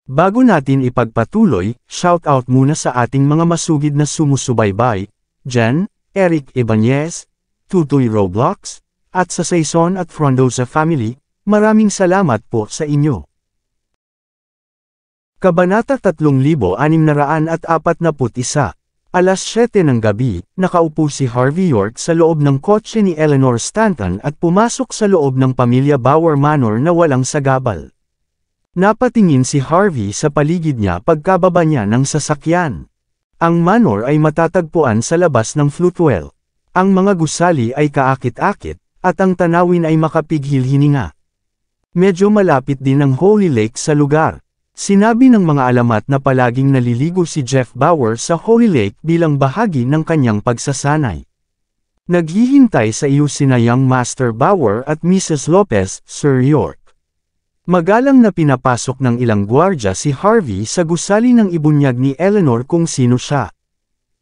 Bago natin ipagpatuloy, shoutout muna sa ating mga masugid na sumusubaybay, Jen, Eric Ibanez, Tutoy Roblox, at sa Saison at Frondoza family, maraming salamat po sa inyo. Kabanata 3641. Alas 7 ng gabi, nakaupo si Harvey York sa loob ng kotse ni Eleanor Stanton at pumasok sa loob ng pamilya Bauer Manor na walang sagabal. Napatingin si Harvey sa paligid niya pagkababa niya ng sasakyan. Ang manor ay matatagpuan sa labas ng Floatwell. Ang mga gusali ay kaakit-akit, at ang tanawin ay makapigil hininga. Medyo malapit din ang Holy Lake sa lugar. Sinabi ng mga alamat na palaging naliligo si Jeff Bauer sa Holy Lake bilang bahagi ng kanyang pagsasanay. Naghihintay sa iyo sina Young Master Bauer at Mrs. Lopez, Sir York. Magalang na pinapasok ng ilang gwardya si Harvey sa gusali ng ibunyag ni Eleanor kung sino siya.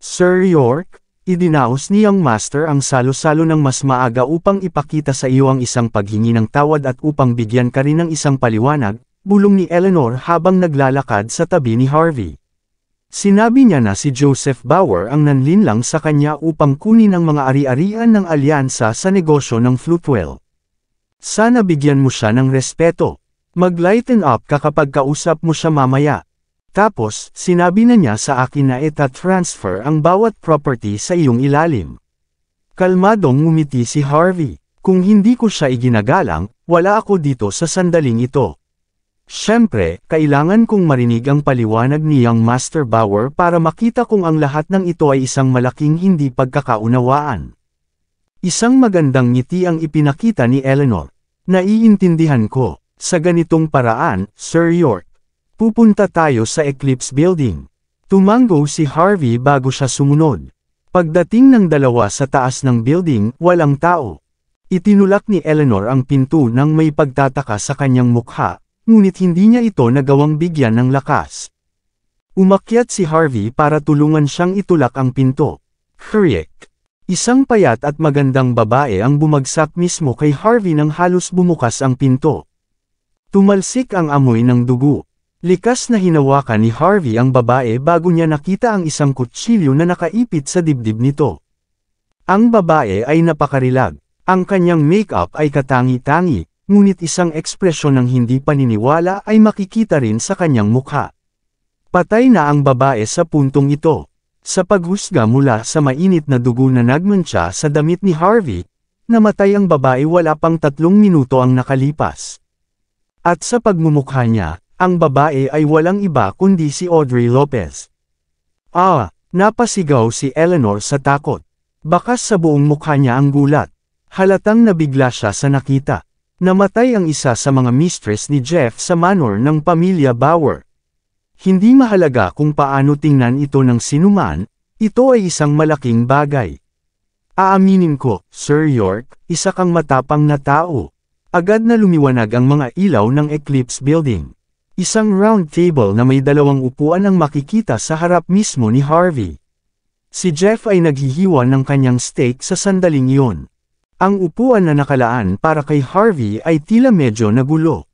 Sir York, idinaos ni Young Master ang salo-salo ng mas maaga upang ipakita sa iyo ang isang paghingi ng tawad at upang bigyan ka rin ng isang paliwanag, bulong ni Eleanor habang naglalakad sa tabi ni Harvey. Sinabi niya na si Joseph Bauer ang nanlinlang sa kanya upang kunin ang mga ari-arian ng alyansa sa negosyo ng Floatwell. Sana bigyan mo siya ng respeto. Mag-lighten up ka kapag kausap mo siya mamaya. Tapos, sinabi na niya sa akin na ita-transfer ang bawat property sa iyong ilalim. Kalmadong ngumiti si Harvey. Kung hindi ko siya iginagalang, wala ako dito sa sandaling ito. Siyempre, kailangan kong marinig ang paliwanag ni Young Master Bauer para makita kung ang lahat ng ito ay isang malaking hindi pagkakaunawaan. Isang magandang ngiti ang ipinakita ni Eleanor. Naiintindihan ko. Sa ganitong paraan, Sir York. Pupunta tayo sa Eclipse Building. Tumango si Harvey bago siya sumunod. Pagdating ng dalawa sa taas ng building, walang tao. Itinulak ni Eleanor ang pinto nang may pagtataka sa kanyang mukha. Ngunit hindi niya ito nagawang bigyan ng lakas. Umakyat si Harvey para tulungan siyang itulak ang pinto. Kriek. Isang payat at magandang babae ang bumagsak mismo kay Harvey nang halos bumukas ang pinto. Tumalsik ang amoy ng dugo. Likas na hinawakan ni Harvey ang babae bago niya nakita ang isang kutsilyo na nakaipit sa dibdib nito. Ang babae ay napakarilag. Ang kanyang make-up ay katangi-tangi. Ngunit isang ekspresyon ng hindi paniniwala ay makikita rin sa kanyang mukha. Patay na ang babae sa puntong ito. Sa paghusga mula sa mainit na dugo na nagmantsa sa damit ni Harvey, namatay ang babae wala pang 3 minuto ang nakalipas. At sa pagmumukha niya, ang babae ay walang iba kundi si Audrey Lopez. Napasigaw si Eleanor sa takot. Bakas sa buong mukha niya ang gulat. Halatang nabigla siya sa nakita. Namatay ang isa sa mga mistress ni Jeff sa manor ng pamilya Bauer. Hindi mahalaga kung paano tingnan ito ng sinuman, ito ay isang malaking bagay. Aaminin ko, Sir York, isa kang matapang na tao. Agad na lumiwanag ang mga ilaw ng Eclipse Building. Isang round table na may 2 upuan ang makikita sa harap mismo ni Harvey. Si Jeff ay naghihiwa ng kanyang steak sa sandaling iyon. Ang upuan na nakalaan para kay Harvey ay tila medyo nagulo.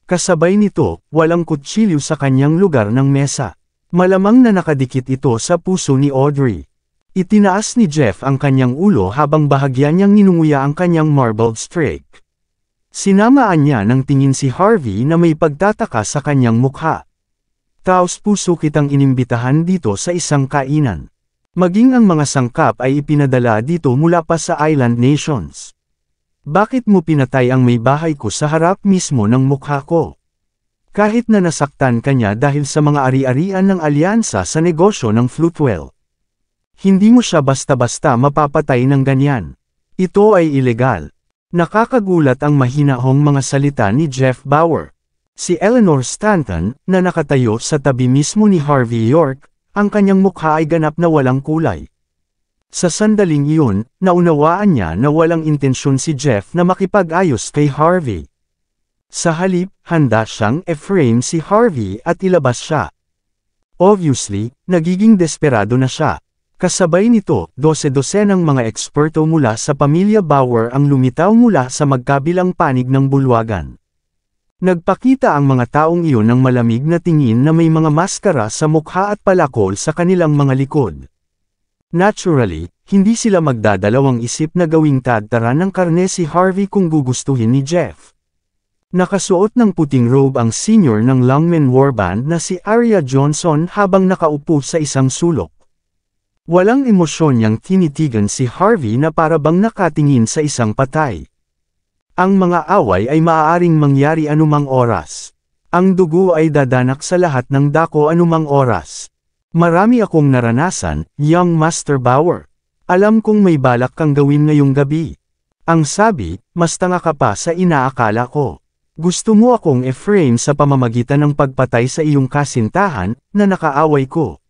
Kasabay nito, walang kutsilyo sa kanyang lugar ng mesa. Malamang na nakadikit ito sa puso ni Audrey. Itinaas ni Jeff ang kanyang ulo habang bahagya niyang ninunguya ang kanyang marbled streak. Sinamaan niya ng tingin si Harvey na may pagtataka sa kanyang mukha. Taos puso kitang inimbitahan dito sa isang kainan. Maging ang mga sangkap ay ipinadala dito mula pa sa Island Nations. Bakit mo pinatay ang may bahay ko sa harap mismo ng mukha ko? Kahit na nasaktan kanya dahil sa mga ari-arian ng alyansa sa negosyo ng Floatwell. Hindi mo siya basta-basta mapapatay ng ganyan. Ito ay ilegal. Nakakagulat ang mahinahong mga salita ni Jeff Bauer. Si Eleanor Stanton, na nakatayo sa tabi mismo ni Harvey York, ang kanyang mukha ay ganap na walang kulay. Sa sandaling iyon, naunawaan niya na walang intensyon si Jeff na makipag-ayos kay Harvey. Sa halip, handa siyang e-frame si Harvey at ilabas siya. Obviously, nagiging desperado na siya. Kasabay nito, 12 ng mga eksperto mula sa pamilya Bauer ang lumitaw mula sa magkabilang panig ng bulwagan. Nagpakita ang mga taong iyon ng malamig na tingin na may mga maskara sa mukha at palakol sa kanilang mga likod. Naturally, hindi sila magdadalawang isip na gawing tadtara ng karne si Harvey kung gugustuhin ni Jeff. Nakasuot ng puting robe ang senior ng Longmen Warband na si Arya Johnson habang nakaupo sa isang sulok. Walang emosyon niyang tinitigan si Harvey na para bang nakatingin sa isang patay. Ang mga away ay maaaring mangyari anumang oras. Ang dugo ay dadanak sa lahat ng dako anumang oras. Marami akong naranasan, young Master Bauer. Alam kong may balak kang gawin ngayong gabi. Ang sabi, mas tanga ka pa sa inaakala ko. Gusto mo akong e-frame sa pamamagitan ng pagpatay sa iyong kasintahan, na nakaaway ko.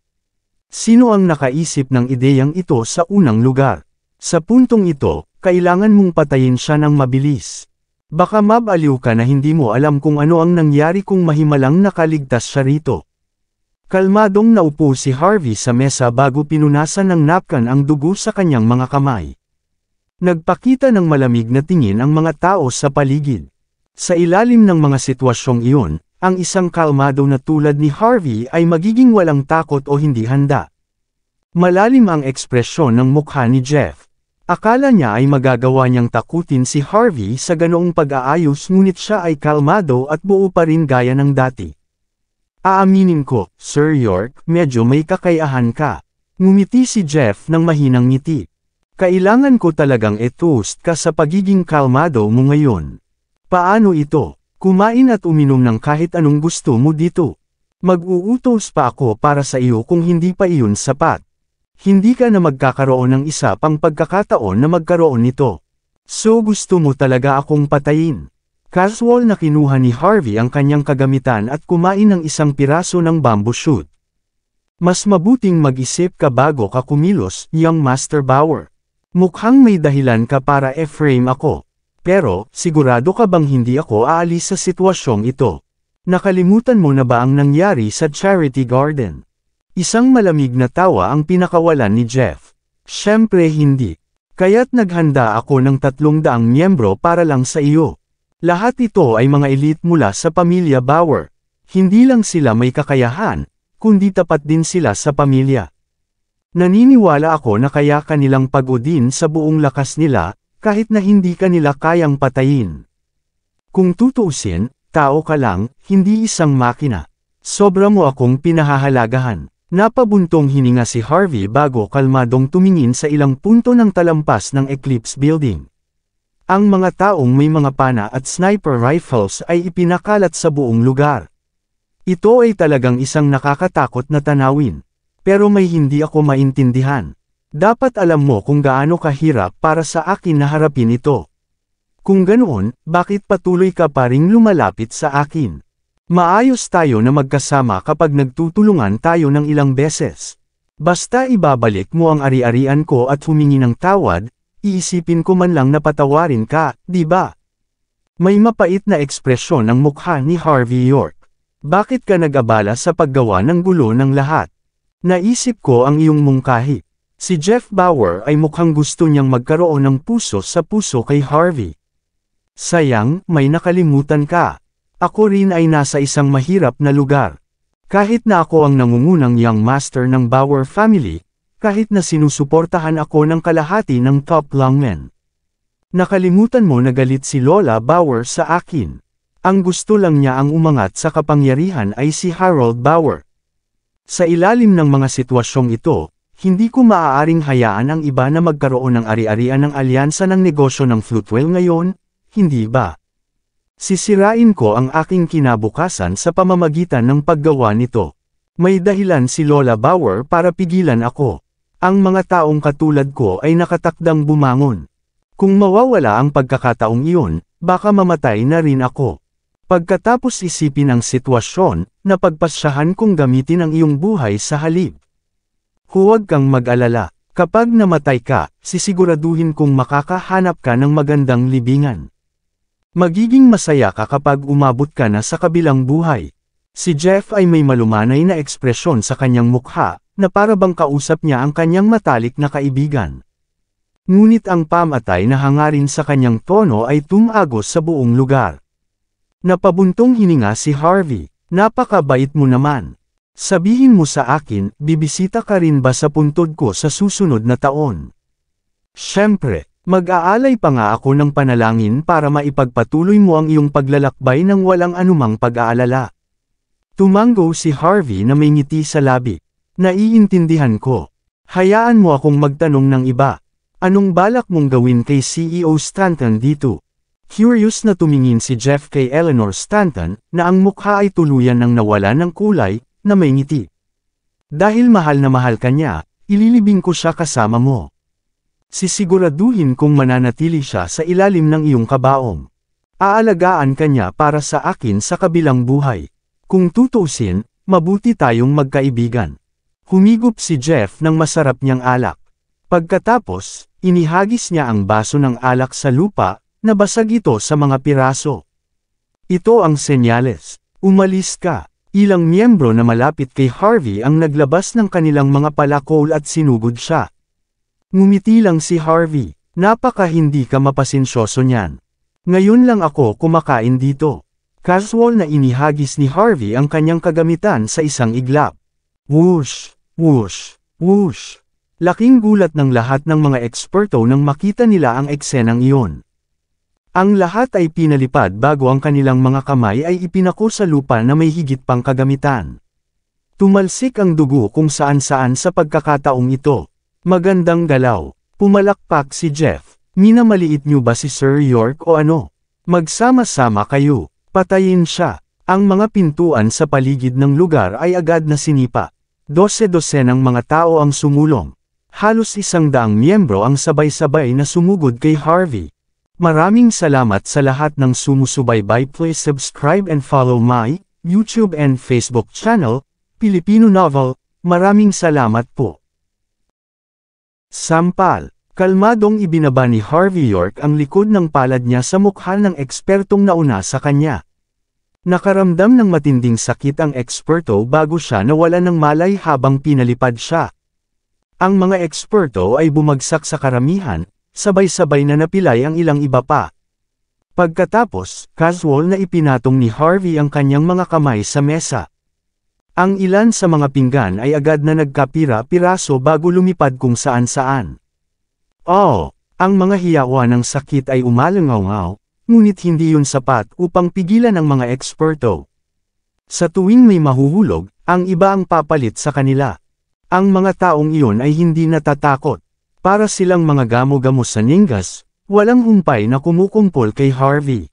Sino ang nakaisip ng ideyang ito sa unang lugar? Sa puntong ito, kailangan mong patayin siya ng mabilis. Baka mabaliw ka na hindi mo alam kung ano ang nangyari kung mahimalang nakaligtas siya rito. Kalmadong naupo si Harvey sa mesa bago pinunasan ng napkin ang dugo sa kanyang mga kamay. Nagpakita ng malamig na tingin ang mga tao sa paligid. Sa ilalim ng mga sitwasyong iyon, ang isang kalmado na tulad ni Harvey ay magiging walang takot o hindi handa. Malalim ang ekspresyon ng mukha ni Jeff. Akala niya ay magagawa niyang takutin si Harvey sa ganoong pag-aayos ngunit siya ay kalmado at buo pa rin gaya ng dati. Aaminin ko, Sir York, medyo may kakayahan ka. Ngumiti si Jeff ng mahinang ngiti. Kailangan ko talagang e-toast ka sa pagiging kalmado mo ngayon. Paano ito? Kumain at uminom ng kahit anong gusto mo dito. Mag-uutos pa ako para sa iyo kung hindi pa iyon sapat. Hindi ka na magkakaroon ng isa pang pagkakataon na magkaroon nito. So gusto mo talaga akong patayin? Casual na kinuha ni Harvey ang kanyang kagamitan at kumain ng isang piraso ng bamboo shoot. Mas mabuting mag-isip ka bago ka kumilos, young Master Bauer. Mukhang may dahilan ka para e-frame ako. Pero, sigurado ka bang hindi ako aalis sa sitwasyong ito? Nakalimutan mo na ba ang nangyari sa Charity Garden? Isang malamig na tawa ang pinakawalan ni Jeff. Siyempre hindi. Kaya't naghanda ako ng 300 miyembro para lang sa iyo. Lahat ito ay mga elite mula sa pamilya Bauer. Hindi lang sila may kakayahan, kundi tapat din sila sa pamilya. Naniniwala ako na kaya kanilang pagodin sa buong lakas nila, kahit na hindi kanila kayang patayin. Kung tutuusin, tao ka lang, hindi isang makina. Sobra mo akong pinahahalagahan. Napabuntong hininga si Harvey bago kalmadong tumingin sa ilang punto ng talampas ng Eclipse Building. Ang mga taong may mga pana at sniper rifles ay ipinakalat sa buong lugar. Ito ay talagang isang nakakatakot na tanawin. Pero may hindi ako maintindihan. Dapat alam mo kung gaano kahirap para sa akin na harapin ito. Kung ganoon, bakit patuloy ka pa ring lumalapit sa akin? Maayos tayo na magkasama kapag nagtutulungan tayo ng ilang beses. Basta ibabalik mo ang ari-arian ko at humingi ng tawad, iisipin ko man lang na patawarin ka, di ba? May mapait na ekspresyon ang mukha ni Harvey York. Bakit ka nag-abala sa paggawa ng gulo ng lahat? Naisip ko ang iyong mungkahi. Si Jeff Bauer ay mukhang gusto niyang magkaroon ng puso sa puso kay Harvey. Sayang, may nakalimutan ka. Ako rin ay nasa isang mahirap na lugar. Kahit na ako ang nangungunang young master ng Bauer family, kahit na sinusuportahan ako ng kalahati ng top longmen. Nakalimutan mo na galit si Lola Bauer sa akin. Ang gusto lang niya ang umangat sa kapangyarihan ay si Harold Bauer. Sa ilalim ng mga sitwasyong ito, hindi ko maaaring hayaan ang iba na magkaroon ng ari-arian ng alyansa ng negosyo ng Floatwell ngayon, hindi ba? Sisirain ko ang aking kinabukasan sa pamamagitan ng paggawa nito. May dahilan si Lola Bauer para pigilan ako. Ang mga taong katulad ko ay nakatakdang bumangon. Kung mawawala ang pagkakataong iyon, baka mamatay na rin ako. Pagkatapos isipin ang sitwasyon, napagpasyahan kong gamitin ang iyong buhay sa halip. Huwag kang mag-alala. Kapag namatay ka, sisiguraduhin kong makakahanap ka ng magandang libingan. Magiging masaya ka kapag umabot ka na sa kabilang buhay. Si Jeff ay may malumanay na ekspresyon sa kanyang mukha, na para bang kausap niya ang kanyang matalik na kaibigan. Ngunit ang pamatay na hangarin sa kanyang tono ay tumagos sa buong lugar. Napabuntong hininga si Harvey. Napakabait mo naman. Sabihin mo sa akin, bibisita ka rin ba sa puntod ko sa susunod na taon? Siyempre, mag-aalay pa nga ako ng panalangin para maipagpatuloy mo ang iyong paglalakbay ng walang anumang pag-aalala. Tumango si Harvey na may ngiti sa labi. Naiintindihan ko. Hayaan mo akong magtanong ng iba. Anong balak mong gawin kay CEO Stanton dito? Curious na tumingin si Jeff kay Eleanor Stanton, na ang mukha ay tuluyan ng nawala ng kulay, na may ngiti. Dahil mahal na mahal ka niya, ililibing ko siya kasama mo. Sisiguraduhin kong mananatili siya sa ilalim ng iyong kabaong. Aalagaan ka niya para sa akin sa kabilang buhay. Kung tutuusin, mabuti tayong magkaibigan. Humigop si Jeff ng masarap niyang alak. Pagkatapos, inihagis niya ang baso ng alak sa lupa, nabasag ito sa mga piraso. Ito ang senyales. Umalis ka. Ilang miyembro na malapit kay Harvey ang naglabas ng kanilang mga palakol at sinugod siya. Ngumiti lang si Harvey. Napaka hindi ka mapasensyoso niyan. Ngayon lang ako kumakain dito. Casual na inihagis ni Harvey ang kanyang kagamitan sa isang iglap. Whoosh! Whoosh! Whoosh! Laking gulat ng lahat ng mga eksperto nang makita nila ang eksenang iyon. Ang lahat ay pinalipad bago ang kanilang mga kamay ay ipinako sa lupa na may higit pang kagamitan. Tumalsik ang dugo kung saan-saan sa pagkakataong ito. Magandang galaw. Pumalakpak si Jeff. Minamaliit niyo ba si Sir York o ano? Magsama-sama kayo. Patayin siya. Ang mga pintuan sa paligid ng lugar ay agad na sinipa. 12-12 ng mga tao ang sumulong. Halos 100 miyembro ang sabay-sabay na sumugod kay Harvey. Maraming salamat sa lahat ng sumusubaybay. Please subscribe and follow my YouTube and Facebook channel, Pilipino Novel. Maraming salamat po. Sampal. Kalmadong ibinaba ni Harvey York ang likod ng palad niya sa mukha ng ekspertong nauna sa kanya. Nakaramdam ng matinding sakit ang eksperto bago siya nawala ng malay habang pinalipad siya. Ang mga eksperto ay bumagsak sa karamihan, sabay-sabay na napilay ang ilang iba pa. Pagkatapos, casual na ipinatong ni Harvey ang kanyang mga kamay sa mesa. Ang ilan sa mga pinggan ay agad na nagkapira-piraso bago lumipad kung saan-saan. Oh, ang mga hiyawa ng sakit ay umalangaw-ngaw, ngunit hindi yun sapat upang pigilan ang mga eksperto. Sa tuwing may mahuhulog, ang iba ang papalit sa kanila. Ang mga taong iyon ay hindi natatakot. Para silang mga gamo-gamo sa ningas, walang humpay na kumukumpol kay Harvey.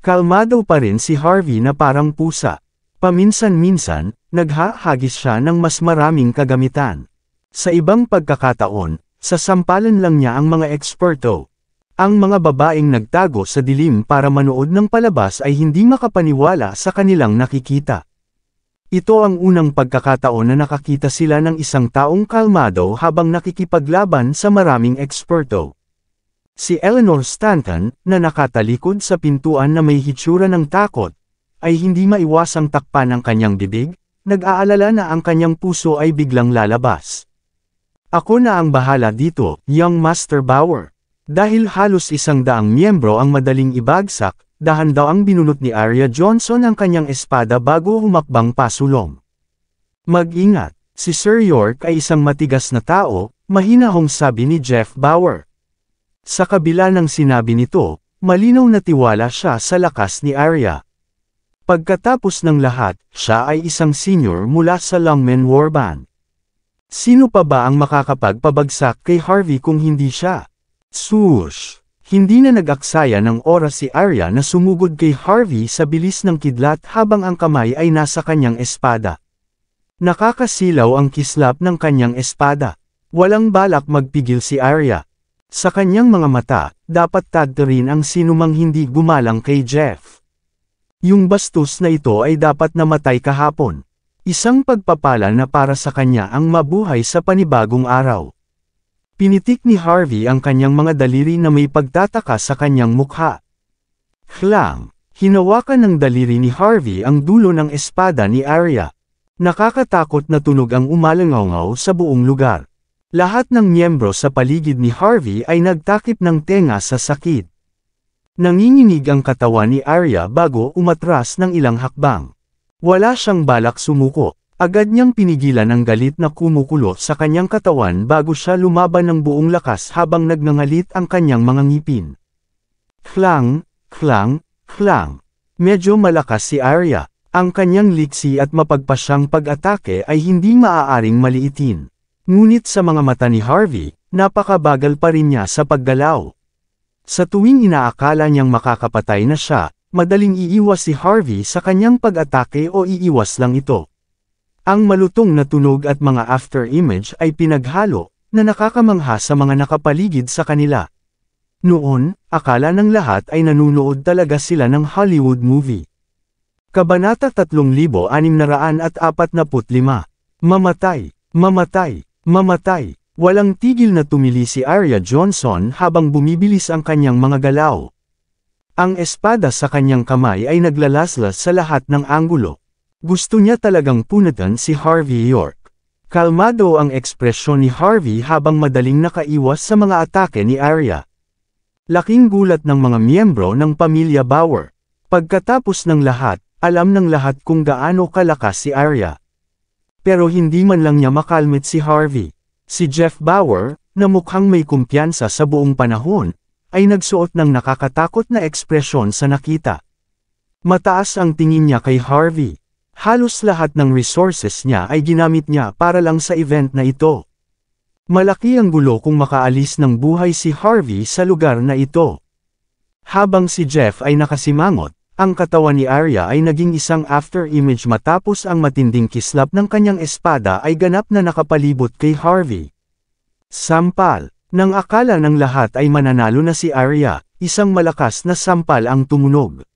Kalmado pa rin si Harvey na parang pusa. Paminsan-minsan, naghahagis siya ng mas maraming kagamitan. Sa ibang pagkakataon, sasampalan lang niya ang mga eksperto. Ang mga babaeng nagtago sa dilim para manood ng palabas ay hindi makapaniwala sa kanilang nakikita. Ito ang unang pagkakataon na nakakita sila ng isang taong kalmado habang nakikipaglaban sa maraming eksperto. Si Eleanor Stanton, na nakatalikod sa pintuan na may hitsura ng takot, ay hindi maiwasang takpan ang kanyang bibig, nag-aalala na ang kanyang puso ay biglang lalabas. Ako na ang bahala dito, young Master Bauer. Dahil halos 100 miyembro ang madaling ibagsak, dahan daw ang binunot ni Arya Johnson ang kanyang espada bago humakbang pasulong. Mag-ingat, si Sir York ay isang matigas na tao, mahinahong sabi ni Jeff Bauer. Sa kabila ng sinabi nito, malinaw na tiwala siya sa lakas ni Arya. Pagkatapos ng lahat, siya ay isang senior mula sa Longmen Warband. Sino pa ba ang makakapagpabagsak kay Harvey kung hindi siya? Swoosh! Hindi na nag-aksaya ng oras si Arya na sumugod kay Harvey sa bilis ng kidlat habang ang kamay ay nasa kanyang espada. Nakakasilaw ang kislap ng kanyang espada. Walang balak magpigil si Arya. Sa kanyang mga mata, dapat tadtarin ang sinumang hindi gumalang kay Jeff. Yung bastos na ito ay dapat namatay kahapon. Isang pagpapala na para sa kanya ang mabuhay sa panibagong araw. Pinitik ni Harvey ang kanyang mga daliri na may pagtataka sa kanyang mukha. Klang! Hinawakan ng daliri ni Harvey ang dulo ng espada ni Arya. Nakakatakot na tunog ang umalangaw sa buong lugar. Lahat ng miyembro sa paligid ni Harvey ay nagtakip ng tenga sa sakit. Nanginginig ang katawan ni Arya bago umatras ng ilang hakbang. Wala siyang balak sumuko. Agad niyang pinigilan ang galit na kumukulo sa kanyang katawan bago siya lumaban ng buong lakas habang nagngangalit ang kanyang mga ngipin. Klang, klang, klang. Medyo malakas si Arya. Ang kanyang liksi at mapagpasyang pag-atake ay hindi maaaring maliitin. Ngunit sa mga mata ni Harvey, napakabagal pa rin niya sa paggalaw. Sa tuwing inaakala niyang makakapatay na siya, madaling iiwas si Harvey sa kanyang pag-atake o iiwas lang ito. Ang malutong na tunog at mga after-image ay pinaghalo, na nakakamangha sa mga nakapaligid sa kanila. Noon, akala ng lahat ay nanunood talaga sila ng Hollywood movie. Kabanata 3645. Mamatay, mamatay, mamatay. Walang tigil na tumili si Arya Johnson habang bumibilis ang kanyang mga galaw. Ang espada sa kanyang kamay ay naglalaslas sa lahat ng anggulo. Gusto niya talagang punatan si Harvey York. Kalmado ang ekspresyon ni Harvey habang madaling nakaiwas sa mga atake ni Arya. Laking gulat ng mga miyembro ng pamilya Bauer. Pagkatapos ng lahat, alam ng lahat kung gaano kalakas si Arya. Pero hindi man lang niya makalmit si Harvey. Si Jeff Bauer, na mukhang may kumpiyansa sa buong panahon, ay nagsuot ng nakakatakot na ekspresyon sa nakita. Mataas ang tingin niya kay Harvey. Halos lahat ng resources niya ay ginamit niya para lang sa event na ito. Malaki ang gulo kung makaalis ng buhay si Harvey sa lugar na ito. Habang si Jeff ay nakasimangot, ang katawan ni Arya ay naging isang after-image matapos ang matinding kislap ng kanyang espada ay ganap na nakapalibot kay Harvey. Sampal. Nang akala ng lahat ay mananalo na si Arya, isang malakas na sampal ang tumunog.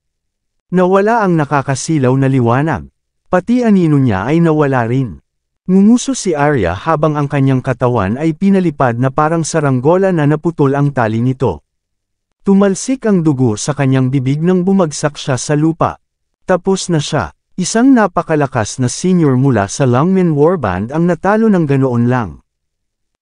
Nawala ang nakakasilaw na liwanag. Pati anino niya ay nawala rin. Ngumuso si Arya habang ang kanyang katawan ay pinalipad na parang saranggola na naputol ang tali nito. Tumalsik ang dugo sa kanyang bibig nang bumagsak siya sa lupa. Tapos na siya. Isang napakalakas na senior mula sa Longmen Warband ang natalo ng ganoon lang.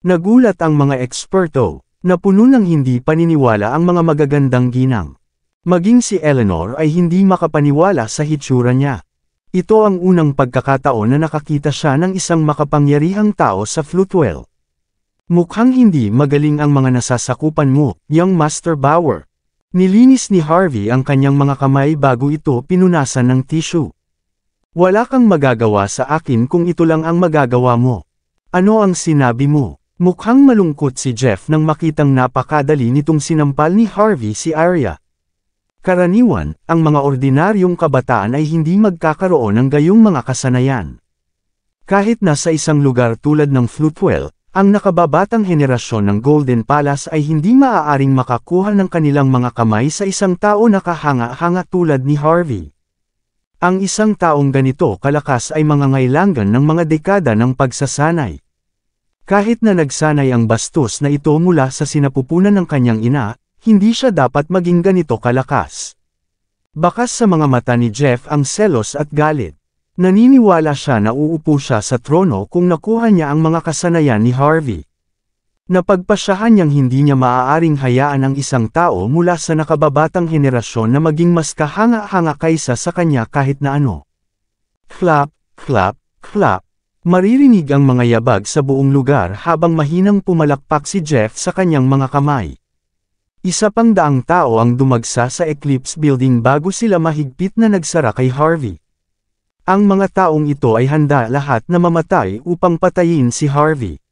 Nagulat ang mga eksperto, na puno ng hindi paniniwala ang mga magagandang ginang. Maging si Eleanor ay hindi makapaniwala sa hitsura niya. Ito ang unang pagkakataon na nakakita siya ng isang makapangyarihang tao sa Floatwell. Mukhang hindi magaling ang mga nasasakupan mo, young Master Bauer. Nilinis ni Harvey ang kanyang mga kamay bago ito pinunasan ng tissue. Wala kang magagawa sa akin kung ito lang ang magagawa mo. Ano ang sinabi mo? Mukhang malungkot si Jeff nang makitang napakadali nitong sinampal ni Harvey si Arya. Karaniwan, ang mga ordinaryong kabataan ay hindi magkakaroon ng gayong mga kasanayan. Kahit nasa isang lugar tulad ng Floatwell, ang nakababatang henerasyon ng Golden Palace ay hindi maaaring makakuha ng kanilang mga kamay sa isang tao na kahanga-hanga tulad ni Harvey. Ang isang taong ganito kalakas ay mangangailangan ng mga dekada ng pagsasanay. Kahit na nagsanay ang bastos na ito mula sa sinapupunan ng kanyang ina, hindi siya dapat maging ganito kalakas. Bakas sa mga mata ni Jeff ang selos at galit. Naniniwala siya na uupo siya sa trono kung nakuha niya ang mga kasanayan ni Harvey. Napagpasyahan niyang hindi niya maaaring hayaan ang isang tao mula sa nakababatang henerasyon na maging mas kahanga-hanga kaysa sa kanya kahit na ano. Clap, clap, clap. Maririnig ang mga yabag sa buong lugar habang mahinang pumalakpak si Jeff sa kanyang mga kamay. Isa pang daang tao ang dumagsa sa Eclipse Building bago sila mahigpit na nagsara kay Harvey. Ang mga taong ito ay handa lahat na mamatay upang patayin si Harvey.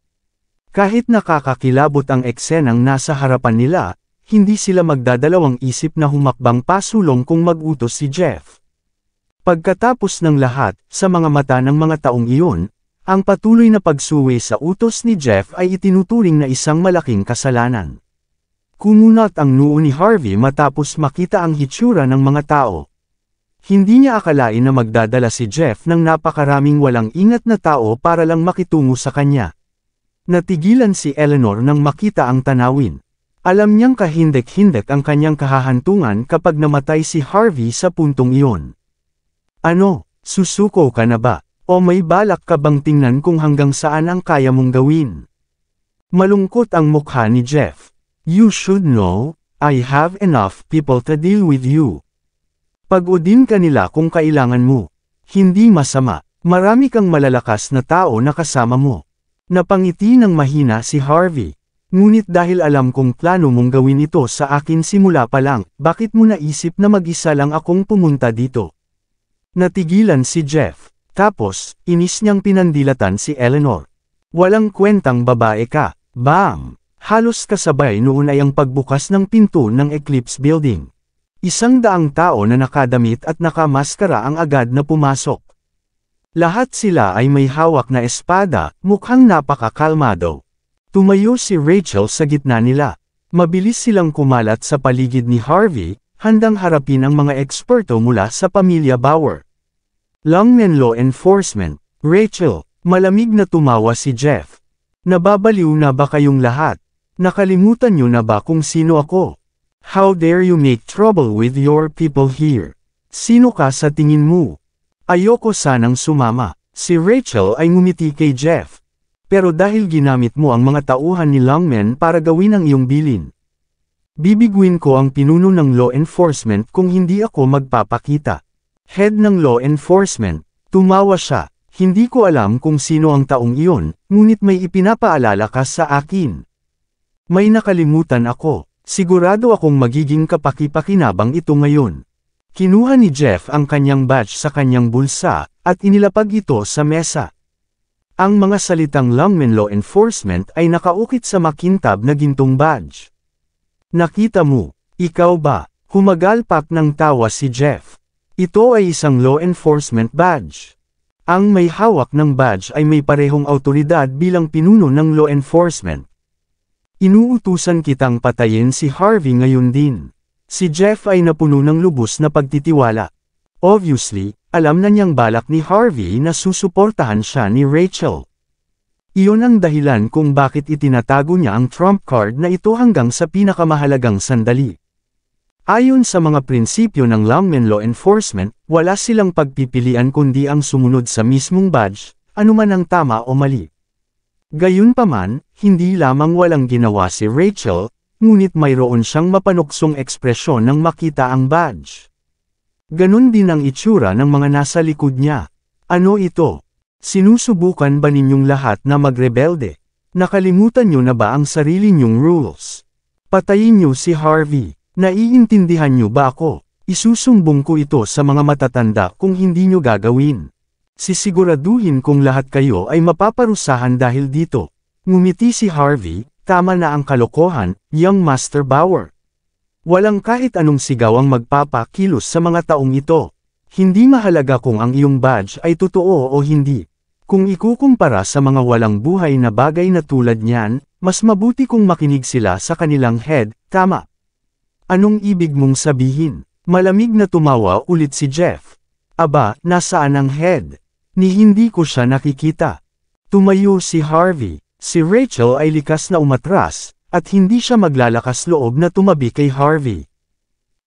Kahit nakakakilabot ang eksenang nasa harapan nila, hindi sila magdadalawang isip na humakbang pasulong kung mag-utos si Jeff. Pagkatapos ng lahat, sa mga mata ng mga taong iyon, ang patuloy na pagsuwi sa utos ni Jeff ay itinuturing na isang malaking kasalanan. Kumunat ang noo ni Harvey matapos makita ang hitsura ng mga tao. Hindi niya akalain na magdadala si Jeff ng napakaraming walang ingat na tao para lang makitungo sa kanya. Natigilan si Eleanor nang makita ang tanawin. Alam niyang kahindek-hindek ang kanyang kahahantungan kapag namatay si Harvey sa puntong iyon. Ano, susuko ka na ba? O may balak ka bang tingnan kung hanggang saan ang kaya mong gawin? Malungkot ang mukha ni Jeff. You should know, I have enough people to deal with you. Pag-udin ka nila kung kailangan mo. Hindi masama. Marami kang malalakas na tao na kasama mo. Napangiti ng mahina si Harvey. Ngunit dahil alam kong plano mong gawin ito sa akin simula pa lang, bakit mo naisip na mag-isa lang akong pumunta dito? Natigilan si Jeff. Tapos, inis niyang pinandilatan si Eleanor. Walang kwentang babae ka. Bam! Halos kasabay noon ay ang pagbukas ng pinto ng Eclipse Building. 100 tao na nakadamit at nakamaskara ang agad na pumasok. Lahat sila ay may hawak na espada, mukhang napakakalmado. Tumayo si Rachel sa gitna nila. Mabilis silang kumalat sa paligid ni Harvey, handang harapin ang mga eksperto mula sa pamilya Bauer. Longmen Law Enforcement. Rachel, malamig na tumawa si Jeff. Nababaliw na ba kayong lahat? Nakalimutan niyo na ba kung sino ako? How dare you make trouble with your people here? Sino ka sa tingin mo? Ayoko sanang sumama. Si Rachel ay ngumiti kay Jeff. Pero dahil ginamit mo ang mga tauhan ni Longmen para gawin ang iyong bilin. Bibiguin ko ang pinuno ng law enforcement kung hindi ako magpapakita. Head ng law enforcement. Tumawa siya. Hindi ko alam kung sino ang taong iyon, ngunit may ipinapaalala ka sa akin. May nakalimutan ako. Sigurado akong magiging kapaki-pakinabang ito ngayon. Kinuha ni Jeff ang kanyang badge sa kanyang bulsa, at inilapag ito sa mesa. Ang mga salitang Longmen Law Enforcement ay nakaukit sa makintab na gintong badge. Nakita mo, ikaw ba? Humagalpak ng tawa si Jeff. Ito ay isang law enforcement badge. Ang may hawak ng badge ay may parehong awtoridad bilang pinuno ng law enforcement. Inuutusan kitang patayin si Harvey ngayon din. Si Jeff ay napuno ng lubos na pagtitiwala. Obviously, alam na niyang balak ni Harvey na susuportahan siya ni Rachel. Iyon ang dahilan kung bakit itinatago niya ang trump card na ito hanggang sa pinakamahalagang sandali. Ayon sa mga prinsipyo ng Longmen Law Enforcement, wala silang pagpipilian kundi ang sumunod sa mismong badge, anuman ang tama o mali. Gayunpaman, hindi lamang walang ginawa si Rachel, ngunit mayroon siyang mapanuksong ekspresyon nang makita ang badge. Ganon din ang itsura ng mga nasa likod niya. Ano ito? Sinusubukan ba ninyong lahat na magrebelde? Nakalimutan niyo na ba ang sarili niyong rules? Patayin niyo si Harvey. Naiintindihan niyo ba ako? Isusumbong ko ito sa mga matatanda kung hindi niyo gagawin. Sisiguraduhin kong lahat kayo ay mapaparusahan dahil dito. Ngumiti si Harvey, tama na ang kalokohan, young Master Bauer. Walang kahit anong sigaw ang magpapakilos sa mga taong ito. Hindi mahalaga kung ang iyong badge ay totoo o hindi. Kung ikukumpara sa mga walang buhay na bagay na tulad niyan, mas mabuti kung makinig sila sa kanilang head, tama. Anong ibig mong sabihin? Malamig na tumawa ulit si Jeff. Aba, nasaan ang head? Ni hindi ko siya nakikita. Tumayo si Harvey. Si Rachel ay likas na umatras, at hindi siya maglalakas loob na tumabi kay Harvey.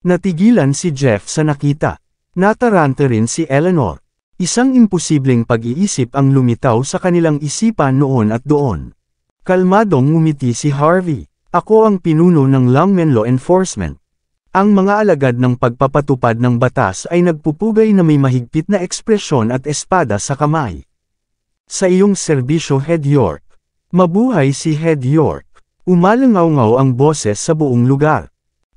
Natigilan si Jeff sa nakita. Natarante rin si Eleanor. Isang imposibleng pag-iisip ang lumitaw sa kanilang isipan noon at doon. Kalmadong ngumiti si Harvey. Ako ang pinuno ng Longmen Law Enforcement. Ang mga alagad ng pagpapatupad ng batas ay nagpupugay na may mahigpit na ekspresyon at espada sa kamay. Sa iyong serbisyo, Head York. Mabuhay si Head York. Umalangaw-ngaw ang boses sa buong lugar.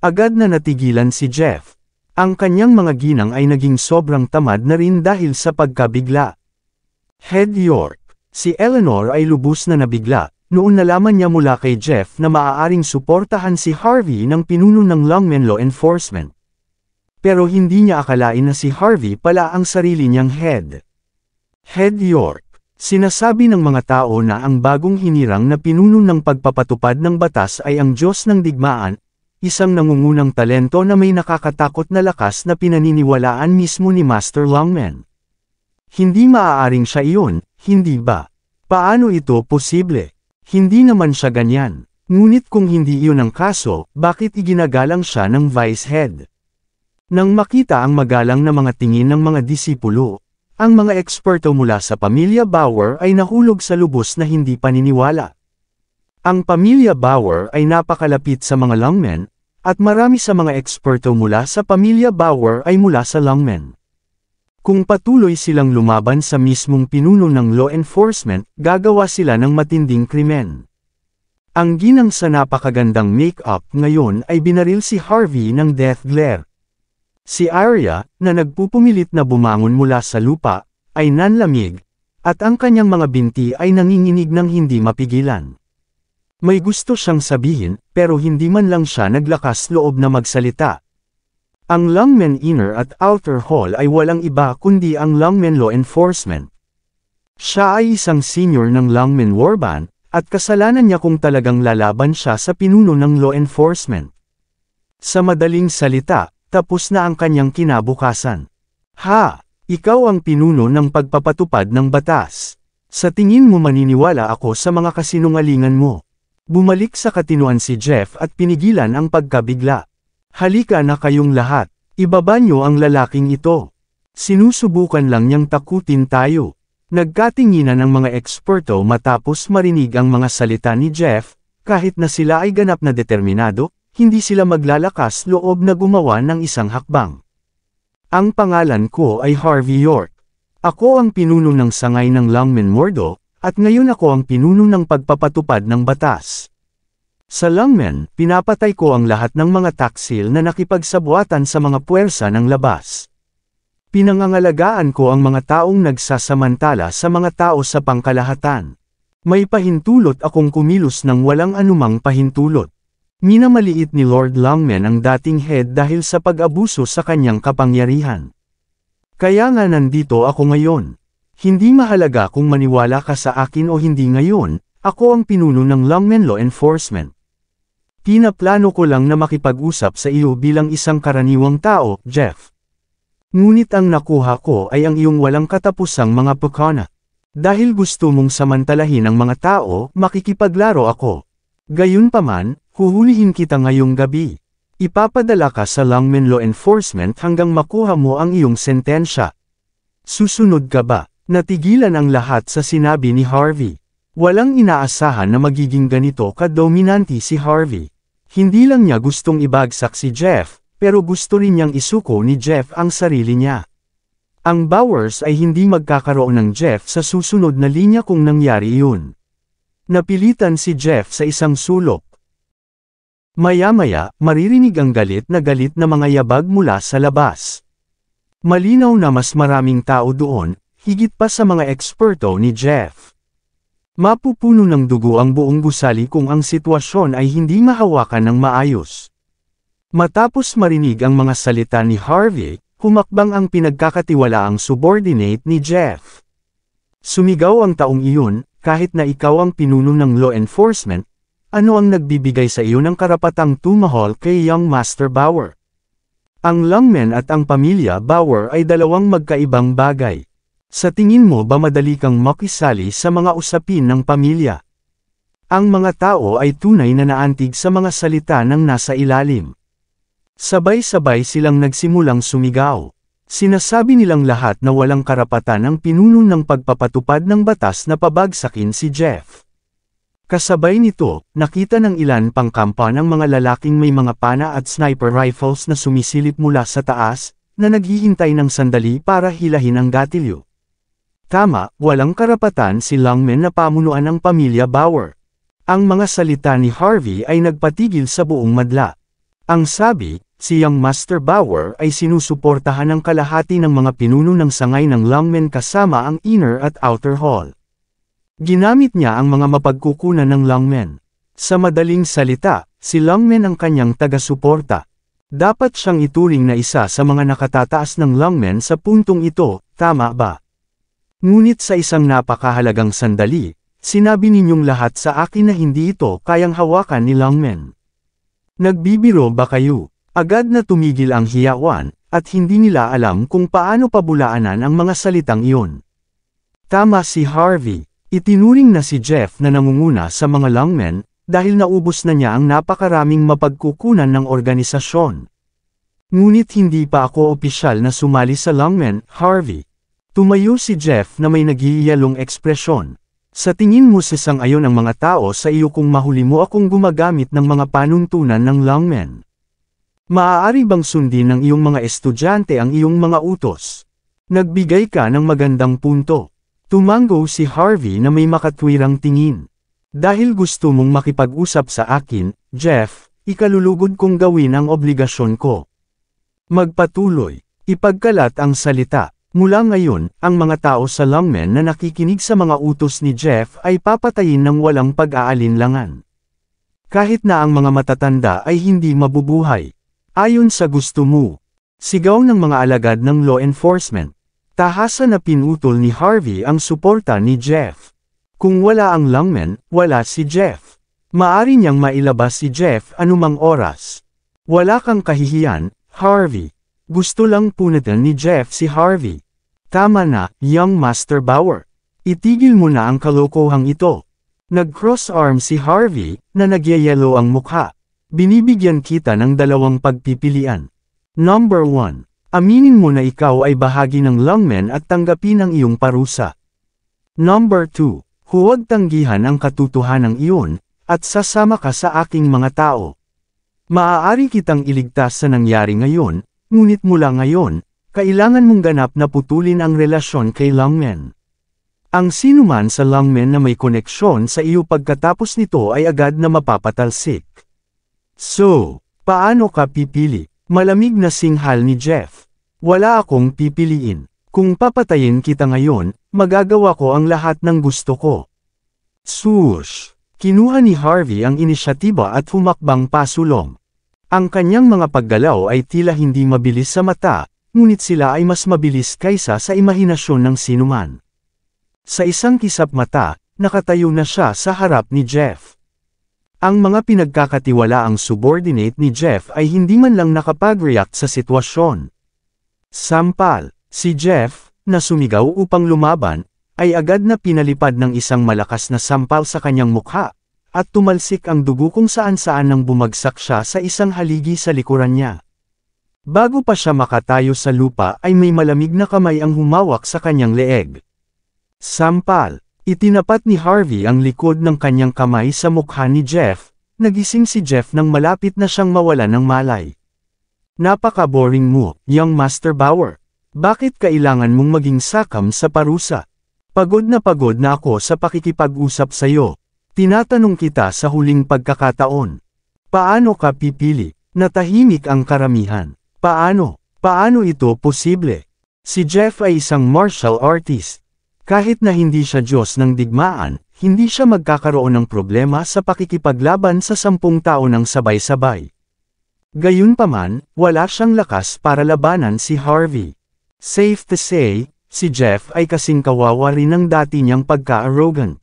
Agad na natigilan si Jeff. Ang kanyang mga ginang ay naging sobrang tamad na rin dahil sa pagkabigla. Head York. Si Eleanor ay lubos na nabigla, noon nalaman niya mula kay Jeff na maaaring suportahan si Harvey ng pinuno ng Longmen Law Enforcement. Pero hindi niya akalain na si Harvey pala ang sarili niyang head. Head York. Sinasabi ng mga tao na ang bagong hinirang na pinuno ng pagpapatupad ng batas ay ang Diyos ng digmaan, isang nangungunang talento na may nakakatakot na lakas na pinaniniwalaan mismo ni Master Longmen. Hindi maaaring siya iyon, hindi ba? Paano ito posible? Hindi naman siya ganyan. Ngunit kung hindi iyon ang kaso, bakit iginagalang siya ng vice head? Nang makita ang magalang na mga tingin ng mga disipulo, ang mga eksperto mula sa pamilya Bauer ay nahulog sa lubos na hindi paniniwala. Ang pamilya Bauer ay napakalapit sa mga Longmen, At marami sa mga eksperto mula sa pamilya Bauer ay mula sa lungmen. Kung patuloy silang lumaban sa mismong pinuno ng law enforcement, gagawa sila ng matinding krimen. Ang ginang sa napakagandang make-up ngayon ay binaril si Harvey ng death glare. Si Arya, na nagpupumilit na bumangon mula sa lupa, ay nanlamig, at ang kanyang mga binti ay nanginginig ng hindi mapigilan. May gusto siyang sabihin, pero hindi man lang siya naglakas loob na magsalita. Ang lungmen inner at outer hall ay walang iba kundi ang lungmen law enforcement. Siya ay isang senior ng lungmen warband, at kasalanan niya kung talagang lalaban siya sa pinuno ng law enforcement. Sa madaling salita, tapos na ang kanyang kinabukasan. Ha! Ikaw ang pinuno ng pagpapatupad ng batas. Sa tingin mo maniniwala ako sa mga kasinungalingan mo. Bumalik sa katinuan si Jeff at pinigilan ang pagkabigla. Halika na kayong lahat. Ibaba niyo ang lalaking ito. Sinusubukan lang niyang takutin tayo. Nagkatinginan ang mga eksperto matapos marinig ang mga salita ni Jeff, kahit na sila ay ganap na determinado, hindi sila maglalakas loob na gumawa ng isang hakbang. Ang pangalan ko ay Harvey York. Ako ang pinuno ng sangay ng Lungmen Mordo, at ngayon ako ang pinuno ng pagpapatupad ng batas. Sa Lungmen, pinapatay ko ang lahat ng mga taksil na nakipagsabuatan sa mga puwersa ng labas. Pinangangalagaan ko ang mga taong nagsasamantala sa mga tao sa pangkalahatan. May pahintulot akong kumilos ng walang anumang pahintulot. Minamaliit ni Lord Lungmen ang dating head dahil sa pag-abuso sa kanyang kapangyarihan. Kaya nga nandito ako ngayon. Hindi mahalaga kung maniwala ka sa akin o hindi ngayon, ako ang pinuno ng Lungmen Law Enforcement. Pinaplano ko lang na makipag-usap sa iyo bilang isang karaniwang tao, Jeff. Ngunit ang nakuha ko ay ang iyong walang katapusang mga pukana. Dahil gusto mong samantalahin ang mga tao, makikipaglaro ako. Gayunpaman, huhulihin kita ngayong gabi. Ipapadala ka sa Lungmen Law Enforcement hanggang makuha mo ang iyong sentensya. Susunod ka ba? Natigilan ang lahat sa sinabi ni Harvey. Walang inaasahan na magiging ganito ka-dominante si Harvey. Hindi lang niya gustong ibagsak si Jeff, pero gusto rin niyang isuko ni Jeff ang sarili niya. Ang Bowers ay hindi magkakaroon ng Jeff sa susunod na linya kung nangyari iyon. Napilitan si Jeff sa isang sulok. Maya-maya, maririnig ang galit na mga yabag mula sa labas. Malinaw na mas maraming tao doon, higit pa sa mga eksperto ni Jeff. Mapupuno ng dugo ang buong gusali kung ang sitwasyon ay hindi mahawakan ng maayos. Matapos marinig ang mga salita ni Harvey, humakbang ang pinagkakatiwalaang subordinate ni Jeff. Sumigaw ang taong iyon, kahit na ikaw ang pinuno ng law enforcement, ano ang nagbibigay sa iyo ng karapatang tumahol kay Young Master Bauer? Ang Lungmen at ang pamilya Bauer ay dalawang magkaibang bagay. Sa tingin mo ba madali kang makisali sa mga usapin ng pamilya? Ang mga tao ay tunay na naantig sa mga salita ng nasa ilalim. Sabay-sabay silang nagsimulang sumigaw. Sinasabi nilang lahat na walang karapatan ang pinuno ng pagpapatupad ng batas na pabagsakin si Jeff. Kasabay nito, nakita ng ilan pang kampa ng mga lalaking may mga pana at sniper rifles na sumisilip mula sa taas, na naghihintay ng sandali para hilahin ang gatilyo. Tama, walang karapatan si Lungmen na pamunuan ng pamilya Bauer. Ang mga salita ni Harvey ay nagpatigil sa buong madla. Ang sabi, si Young Master Bauer ay sinusuportahan ng kalahati ng mga pinuno ng sangay ng Lungmen kasama ang inner at outer hall. Ginamit niya ang mga mapagkukunan ng Lungmen. Sa madaling salita, si Lungmen ang kanyang taga-suporta. Dapat siyang ituring na isa sa mga nakatataas ng Lungmen sa puntong ito, tama ba? Ngunit sa isang napakahalagang sandali, sinabi ninyong lahat sa akin na hindi ito kayang hawakan ni Lungmen. Nagbibiro ba kayo? Agad na tumigil ang hiyawan, at hindi nila alam kung paano pabulaanan ang mga salitang iyon. Tama si Harvey. Itinuring na si Jeff na nangunguna sa mga Lungmen, dahil naubos na niya ang napakaraming mapagkukunan ng organisasyon. Ngunit hindi pa ako opisyal na sumali sa Lungmen, Harvey. Tumayo si Jeff na may naghihialong ekspresyon. Sa tingin mo sasang-ayon ang mga tao sa iyo kung mahuli mo akong gumagamit ng mga panuntunan ng Lungmen? Maaari bang sundin ng iyong mga estudyante ang iyong mga utos? Nagbigay ka ng magandang punto. Tumango si Harvey na may makatwirang tingin. Dahil gusto mong makipag-usap sa akin, Jeff, ikalulugod kong gawin ang obligasyon ko. Magpatuloy. Ipagkalat ang salita. Mula ngayon, ang mga tao sa Longmen na nakikinig sa mga utos ni Jeff ay papatayin ng walang pag-aalinlangan. Kahit na ang mga matatanda ay hindi mabubuhay. Ayon sa gusto mo. Sigaw ng mga alagad ng law enforcement. Tahasan na pinutol ni Harvey ang suporta ni Jeff. Kung wala ang Longmen, wala si Jeff. Maari niyang mailabas si Jeff anumang oras. Wala kang kahihiyan, Harvey. Gusto lang punatan ni Jeff si Harvey. Tama na, young Master Bauer. Itigil mo na ang kalokohang ito. Nag-cross arm si Harvey, na nagyayelo ang mukha. Binibigyan kita ng dalawang pagpipilian. Number 1. Aminin mo na ikaw ay bahagi ng Longmen at tanggapin ang iyong parusa. Number 2. Huwag tanggihan ang katotohanan iyon, at sasama ka sa aking mga tao. Maaari kitang iligtas sa nangyari ngayon, ngunit mula ngayon, kailangan mong ganap na putulin ang relasyon kay Longmen. Ang sinuman sa Longmen na may koneksyon sa iyo pagkatapos nito ay agad na mapapatalsik. So, paano ka pipili? Malamig na singhal ni Jeff. Wala akong pipiliin. Kung papatayin kita ngayon, magagawa ko ang lahat ng gusto ko. Swoosh! Kinuha ni Harvey ang inisyatiba at humakbang pasulong. Ang kanyang mga paggalaw ay tila hindi mabilis sa mata, ngunit sila ay mas mabilis kaysa sa imahinasyon ng sinuman. Sa isang kisap mata, nakatayo na siya sa harap ni Jeff. Ang mga pinagkakatiwalaang subordinate ni Jeff ay hindi man lang nakapag-react sa sitwasyon. Sampal, si Jeff, na sumigaw upang lumaban, ay agad na pinalipad ng isang malakas na sampal sa kanyang mukha, at tumalsik ang dugo kung saan-saan nang bumagsak siya sa isang haligi sa likuran niya. Bago pa siya makatayo sa lupa ay may malamig na kamay ang humawak sa kanyang leeg. Sampal, itinapat ni Harvey ang likod ng kanyang kamay sa mukha ni Jeff, nagising si Jeff nang malapit na siyang mawala ng malay. Napaka-boring mo, young Master Bauer. Bakit kailangan mong maging sakam sa parusa? Pagod na ako sa pakikipag-usap sa'yo. Tinatanong kita sa huling pagkakataon. Paano ka pipili? Natahimik ang karamihan. Paano? Paano ito posible? Si Jeff ay isang martial artist. Kahit na hindi siya Diyos ng digmaan, hindi siya magkakaroon ng problema sa pakikipaglaban sa 10 tao ng sabay-sabay. Gayunpaman, wala siyang lakas para labanan si Harvey. Safe to say, si Jeff ay kasing kawawa rin ng dati niyang pagka-arrogant.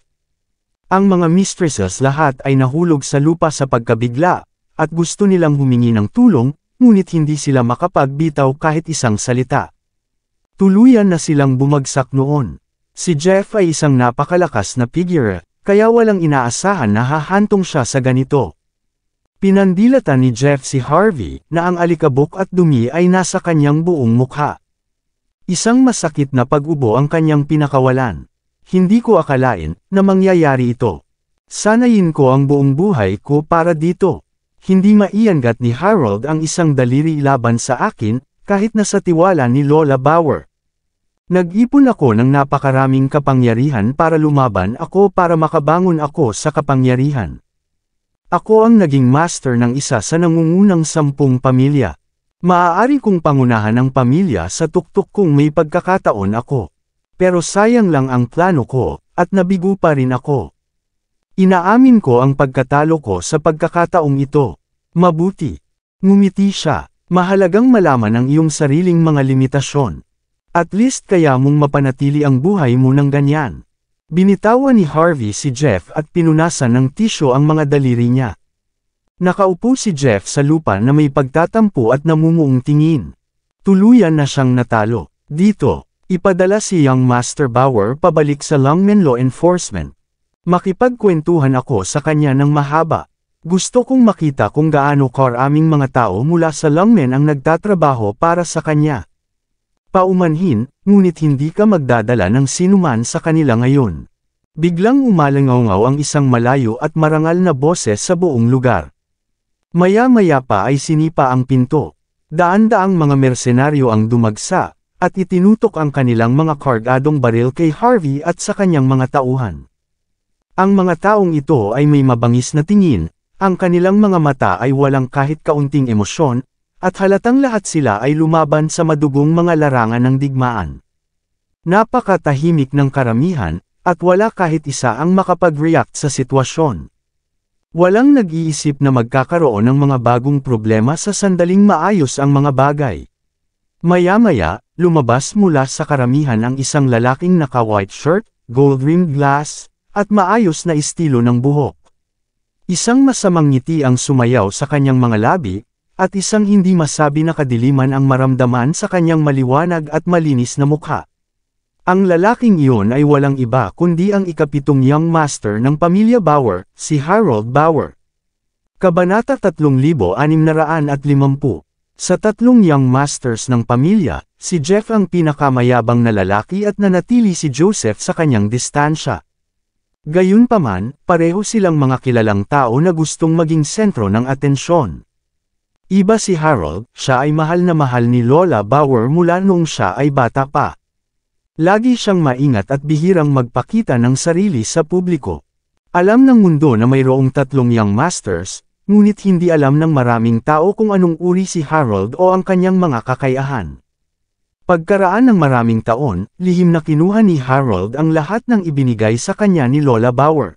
Ang mga mistresses lahat ay nahulog sa lupa sa pagkabigla, at gusto nilang humingi ng tulong, ngunit hindi sila makapagbitaw kahit isang salita. Tuluyan na silang bumagsak noon. Si Jeff ay isang napakalakas na figure, kaya walang inaasahan na hahantong siya sa ganito. Pinandilatan ni Jeff si Harvey na ang alikabok at dumi ay nasa kanyang buong mukha. Isang masakit na pag-ubo ang kanyang pinakawalan. Hindi ko akalain na mangyayari ito. Sanayin ko ang buong buhay ko para dito. Hindi maiangat ni Harold ang isang daliri laban sa akin, kahit na sa tiwala ni Lola Bauer. Nag-ipon ako ng napakaraming kapangyarihan para lumaban ako para makabangon ako sa kapangyarihan. Ako ang naging master ng isa sa nangungunang 10 pamilya. Maaari kong pangunahan ang pamilya sa tuktok kung may pagkakataon ako. Pero sayang lang ang plano ko, at nabigo pa rin ako. Inaamin ko ang pagkatalo ko sa pagkakataong ito. Mabuti. Ngumiti siya. Mahalagang malaman ang iyong sariling mga limitasyon. At least kaya mong mapanatili ang buhay mo ng ganyan. Binitawan ni Harvey si Jeff at pinunasan ng tisyo ang mga daliri niya. Nakaupo si Jeff sa lupa na may pagtatampo at namumuong tingin. Tuluyan na siyang natalo. Dito, ipadala si young Master Bauer pabalik sa Longmen Law Enforcement. Makipagkwentuhan ako sa kanya ng mahaba. Gusto kong makita kung gaano karaming mga tao mula sa Longmen ang nagtatrabaho para sa kanya. Paumanhin, ngunit hindi ka magdadala ng sinuman sa kanila ngayon. Biglang umalangaw ang isang malayo at marangal na boses sa buong lugar. Maya-maya pa ay sinipa ang pinto. Daan-daang mga mersenaryo ang dumagsa, at itinutok ang kanilang mga kargadong baril kay Harvey at sa kanyang mga tauhan. Ang mga taong ito ay may mabangis na tingin, ang kanilang mga mata ay walang kahit kaunting emosyon, at halatang lahat sila ay lumaban sa madugong mga larangan ng digmaan. Napakatahimik ng karamihan, at wala kahit isa ang makapag-react sa sitwasyon. Walang nag-iisip na magkakaroon ng mga bagong problema sa sandaling maayos ang mga bagay. Maya-maya, lumabas mula sa karamihan ang isang lalaking naka-white shirt, gold-rimmed glass, at maayos na estilo ng buhok. Isang masamang ngiti ang sumayaw sa kanyang mga labi, at isang hindi masabi na kadiliman ang maramdaman sa kanyang maliwanag at malinis na mukha. Ang lalaking iyon ay walang iba kundi ang ikapitong Young Master ng pamilya Bauer, si Harold Bauer. Kabanata 3650. Sa tatlong Young Masters ng pamilya, si Jeff ang pinakamayabang na lalaki at nanatili si Joseph sa kanyang distansya. Gayunpaman, pareho silang mga kilalang tao na gustong maging sentro ng atensyon. Iba si Harold, siya ay mahal na mahal ni Lola Bauer mula noong siya ay bata pa. Lagi siyang maingat at bihirang magpakita ng sarili sa publiko. Alam ng mundo na mayroong tatlong Young Masters, ngunit hindi alam ng maraming tao kung anong uri si Harold o ang kanyang mga kakayahan. Pagkaraan ng maraming taon, lihim na kinuha ni Harold ang lahat ng ibinigay sa kanya ni Lola Bauer.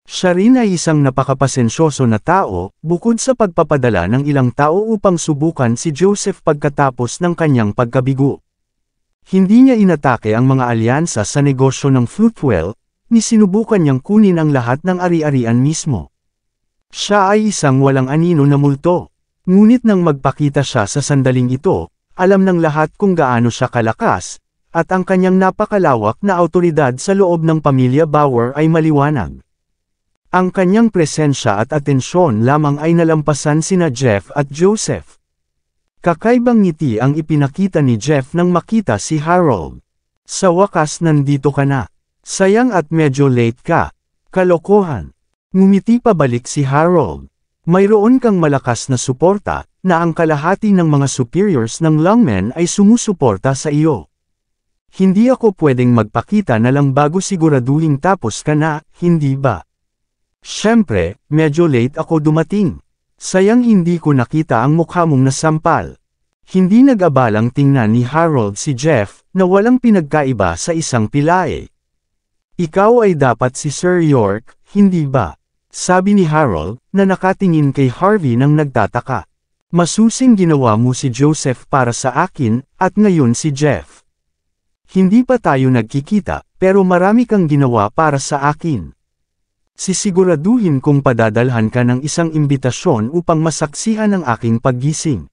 Siya rin ay isang napakapasensyoso na tao, bukod sa pagpapadala ng ilang tao upang subukan si Joseph pagkatapos ng kanyang pagkabigo. Hindi niya inatake ang mga alyansa sa negosyo ng Fruitwell, ni sinubukan niyang kunin ang lahat ng ari-arian mismo. Siya ay isang walang anino na multo. Ngunit nang magpakita siya sa sandaling ito, alam ng lahat kung gaano siya kalakas, at ang kanyang napakalawak na awtoridad sa loob ng pamilya Bauer ay maliwanag. Ang kanyang presensya at atensyon lamang ay nalampasan sina Jeff at Joseph. Kakaibang ngiti ang ipinakita ni Jeff nang makita si Harold. Sa wakas nandito ka na. Sayang at medyo late ka. Kalokohan. Ngumiti pabalik si Harold. Mayroon kang malakas na suporta, na ang kalahati ng mga superiors ng Longmen ay sumusuporta sa iyo. Hindi ako pwedeng magpakita na lang bago siguraduhin tapos ka na, hindi ba? Siyempre, medyo late ako dumating. Sayang hindi ko nakita ang mukha mong nasampal. Hindi nag-abalang tingnan ni Harold si Jeff, na walang pinagkaiba sa isang pilae. Ikaw ay dapat si Sir York, hindi ba? Sabi ni Harold, na nakatingin kay Harvey nang nagtataka. Masusing ginawa mo si Joseph para sa akin, at ngayon si Jeff. Hindi pa tayo nagkikita, pero marami kang ginawa para sa akin. Sisiguraduhin kong padadalhan ka ng isang imbitasyon upang masaksihan ang aking paggising.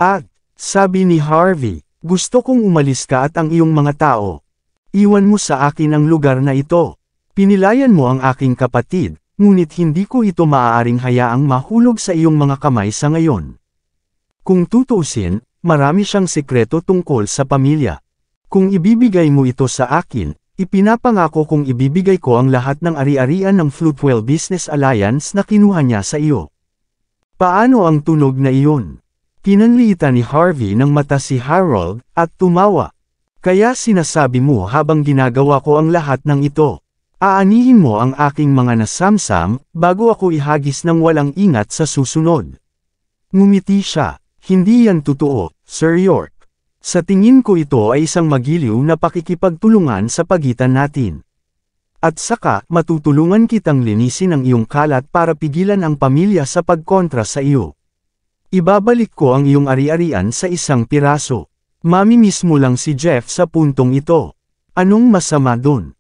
At, sabi ni Harvey, gusto kong umalis ka at ang iyong mga tao. Iwan mo sa akin ang lugar na ito. Pinilayan mo ang aking kapatid, ngunit hindi ko ito maaaring hayaang mahulog sa iyong mga kamay sa ngayon. Kung tutuusin, marami siyang sekreto tungkol sa pamilya. Kung ibibigay mo ito sa akin, ipinapangako kong ibibigay ko ang lahat ng ari-arian ng Fruitwell Business Alliance na kinuha niya sa iyo. Paano ang tunog na iyon? Pinanliitan ni Harvey ng mata si Harold, at tumawa. Kaya sinasabi mo habang ginagawa ko ang lahat ng ito. Aanihin mo ang aking mga nasamsam, bago ako ihagis ng walang ingat sa susunod. Ngumiti siya. Hindi yan totoo, Sir York. Sa tingin ko ito ay isang magiliw na pakikipagtulungan sa pagitan natin. At saka, matutulungan kitang linisin ang iyong kalat para pigilan ang pamilya sa pagkontra sa iyo. Ibabalik ko ang iyong ari-arian sa isang piraso. Mamimiss mo lang si Jeff sa puntong ito. Anong masama dun?